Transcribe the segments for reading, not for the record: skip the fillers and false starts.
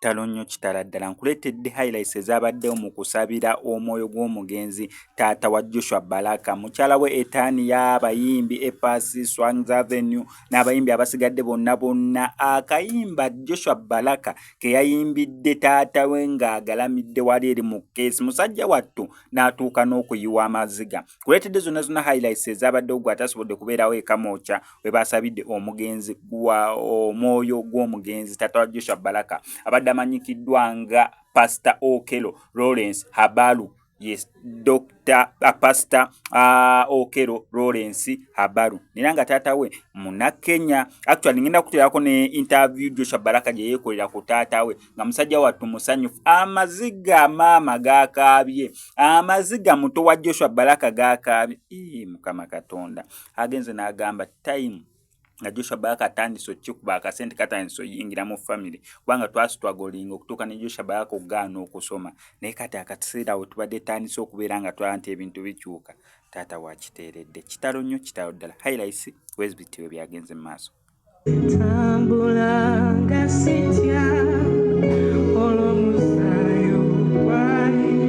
kitalo nnyo kitala ddala. Nkuleetedde highlights ezabaddewo mu kusabira omwoyo gw'omugenzi taata wa Joshua Baraka, mukyala we Etania, abayimbi Epasi, Swans Avenue n'abayimbi abasigadde bonna. Akayimba Joshua Baraka ke yayimbidde taata we ng'agalamidde wali eri mu keesi, musajja wattu n'atuuka n'okuyiwa amaziga. Kuleetedde zonna highlights ezabaddewo gwe atasobodde kubeerawo eka Mocha we basabidde omugenzi gwa omwoyo gw'omugenzi taata wa Joshua Baraka abadde amanyikiddwa nga Pastor Okelo Lawrence Habaru. Yes, Dr. Pastor Okelo Lawrence Habaru. Nina nga taata we Munakenya. Actually ngenda kuteerako ne interview Joshua Baraka gye yeekolera ku taata we nga musajja wattu musanyufu. Amaziga maama gaakaabye, amaziga muto wa Joshua Baraka gaakaabye. Mukama Katonda agenze n'agamba time nga Joshua Baraka atandise okikuba akasente katandise oyingira mu family kubanga twasitwagolinga okutuuka ne Joshua Baraka okugaana okusoma, naye kati akaseera we tubadde tandise okubeera nga twala nti ebintu bikyuka. Taata wakiteeredde kitalo nnyo, kitalo ddala. Highlights wezi bitiwe byagenze mu maaso. Tambula nga sitya olw'omusaayi ogwahika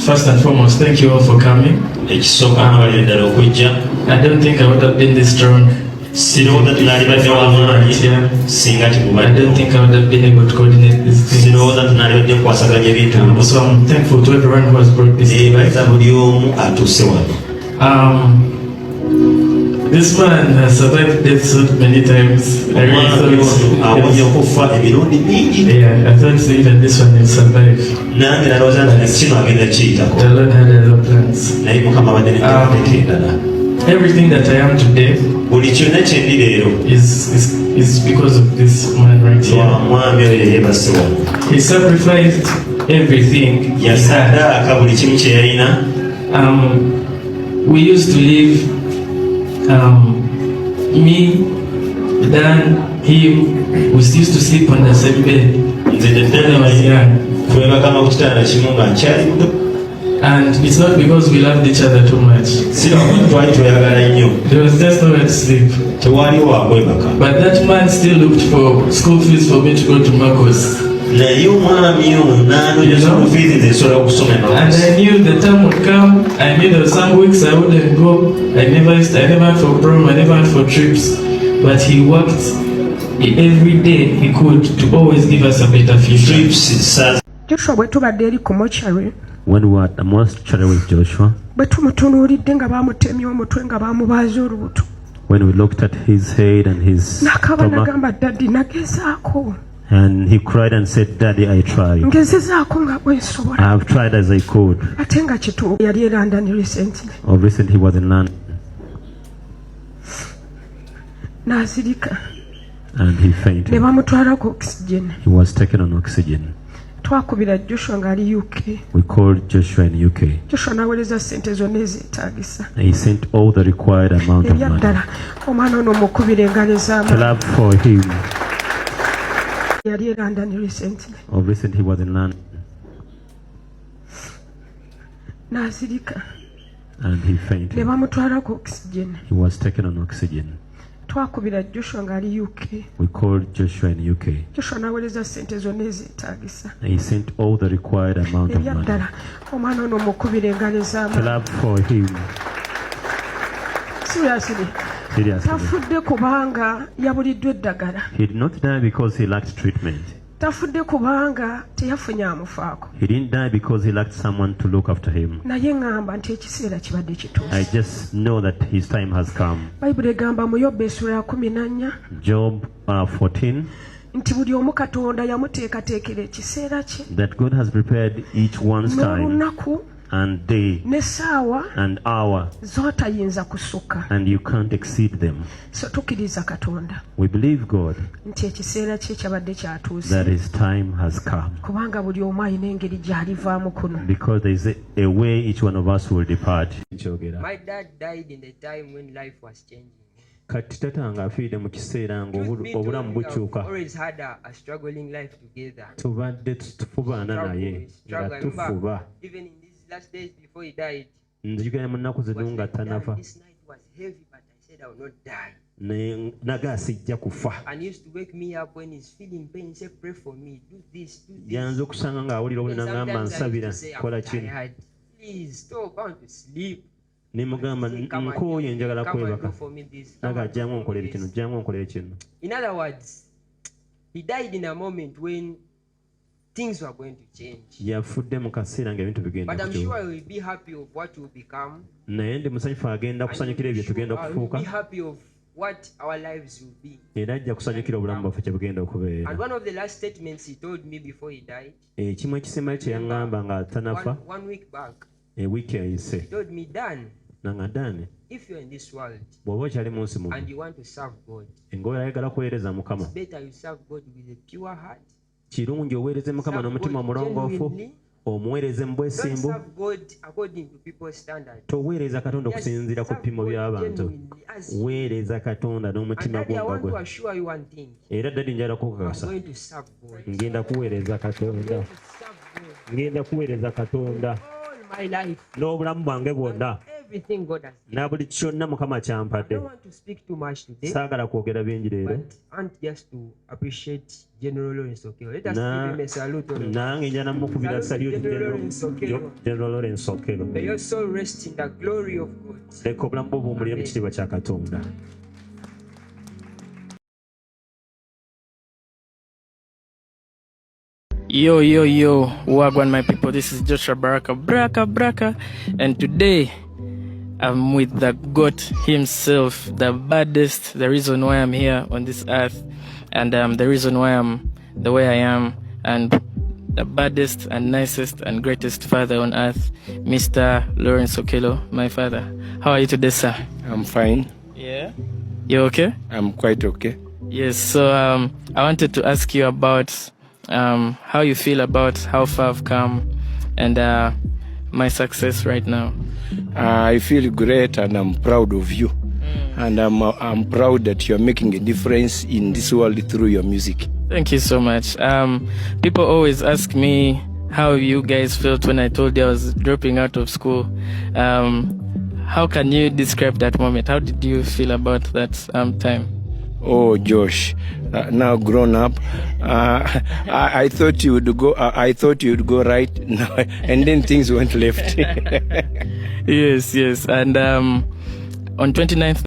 First and foremost, thank you all for coming. I don't think I would have been this strong. I don't think I would have been able to coordinate this thing. So I'm thankful to everyone who has brought this this man has survived death so many times. I thought even this one will survive. The Lord had other plans. Everything that I am today is because of this man right here. He sacrificed everything. We used to live, me, Dan, him, we used to sleep on the same bed when I was young. And it's not because we loved each other too much. There was just nowhere to sleep. But that man still looked for school fees for me to go to Marcos. And I knew the time would come. I knew there were some weeks I wouldn't go. I never had for prom, I never had for trips. But he worked every day he could to always give us a better future. Joshua bwe tubadde eri ku mochari, when we were at the mortuary with Joshua, bwe tumutunuulidde nga baamutemya omutwe nga baamubaaza olubuto, when we looked at his head and his n'akaaba stomach, n'agamba daddi nagezaako, and he cried and said, Daddy, I tried. ngezezaako nga bwe nsobola. I have tried as I could. Ate nga kituufu yali e London recently, Of recent he was in London n'azirika and he ne fainted. bamutwalako oxygen. He was taken on oxygen. Twakubira Joshua ng'ali UK. We called Joshua in UK. Joshua n'aweereza ssente zonna ezeetaagisa. He sent all the required amount of money. Ebyaddala omwana ono omukubira engalo To ez'amaanyi. love for him. Yali e London recently, Of recent he was in London n'azirika and he ne fainted. bamutwalako oxygen. He was taken on oxygen. Twakubira Joshua ng'ali UK. We called Joshua in UK. Joshua n'aweereza ssente zonna ezeetaagisa. He sent all the required amount of money. Ebyaddala omwana ono omukubira engalo To ez'amaanyi. love for him. Seriously, Seriously. tafudde kubanga yabuliddwa eddagala. He did not die because he lacked treatment. Tafudde kubanga teyafunye amufaako. He didn't die because he lacked someone to look after him. Naye ŋŋamba nti ekiseera kibadde I kituuse. just know that his time has come. Bayibuli egamba mu Yobbu essula ya 14 Job 14, nti buli omu Katonda yamuteekateekera ekiseera kye that God has prepared each one's time n'olunaku and day n'essaawa and hour, z'otayinza kusukka. and you can't exceed them. So tukkiriza Katonda We believe God nti ekiseera kye kyabadde that kyatuuse, his time has come, kubanga buli omu alina engeri gy'alivaamu kuno. because there is a way each one of us will depart. My dad died in the time when life was changing. Kati tatange afiiridde mu kiseera Truth be told, ng'obulamu we have bukyuka. always had a struggling life together. Tubadde tufubaana naye nga tufuba. Even in these last days before he died, Nzijukira mu nnaku he zino was nga like, "Dad, tanafa. this night was heavy, but I said I will not die." Naga sijja kufa. And he used to wake me up when he's feeling pain, say, "Pray for me, do this, do this." Yanza okusanga ng'awulira obuli And n'agamba sometimes I used nsabira to say, kola "I'm kino. tired. Please stop, I want to sleep." Ne mugamba Say, "Come and nkooye njagala come and kwebaka. do for me this. Come Naga and do ajjangu for me onkolere kino, this." ajjangu onkolere kino. In other words, he died in a moment when things were going to change. Yafudde mu kaseera ng'ebintu bigenda But I'm kukyuka. sure he will be happy of what will become. Naye ndi musanyufu agenda And kusanyukira ebyo sure tugenda I will kufuuka, be happy of what our lives will be. era ajja kusanyukira obulamu bwaffe kye bugenda And okubeera. one of the last statements he told me before he died, Ekimu ekisembayo kye yaŋŋamba nga tanafa, one week back, ewiiki eyise, he told me, "Dan, nanga Ddaani, if you're in this world bw'oba okyali mu nsi muno, and you want to serve God, ng'oyagala kuweereza Mukama, it's better you serve God with a pure heart. kirungi oweereze Mukama n'omutima omulongoofu, omuweereze mu Don't bwesimbu, serve God according to people's standards. toweereza Katonda Just okusinziira ku serve bipimo God by'abantu. genuinely as you." Weereza Katonda And n'omutima Daddy, I gwo nga want to gwe. assure you one thing. Era ddadi njagala I'm kukakasa, going to serve God. ngenda kuweereza Katonda, To serve God. ngenda kuweereza Katonda All my life, n'obulamu bwange bwonna, everything God has given. na buli kyonna Mukama I kyampadde. don't want to speak too much today, Saagala kwogera bingi leero, but I want just to appreciate General Lawrence Okello. Let us give him a salute. on it. nange njala mukubira salute General Lawrence Okello. May your soul rest in the glory of God. Leka obulamu bwo buwummulire mu kitiibwa kya Katonda. Yo, Wagwan, my people. This is Joshua Baraka, and today I'm with the GOAT himself, the baddest, the reason why I'm here on this earth, and the reason why I'm the way I am, and the baddest and nicest and greatest father on earth, Mr. Lawrence Okello, my father. How are you today, sir? I'm fine. Yeah. You okay? I'm quite okay. Yes. So I wanted to ask you about how you feel about how far I've come and my success right now. I feel great and I'm proud of you. And I'm proud that you're making a difference in this world through your music. Thank you so much. People always ask me how you guys felt when I told you I was dropping out of school. How can you describe that moment? How did you feel about that time? Oh, Josh, now grown up, I thought you would go. I thought you'd go right now, and then things went left. Yes, and on 29th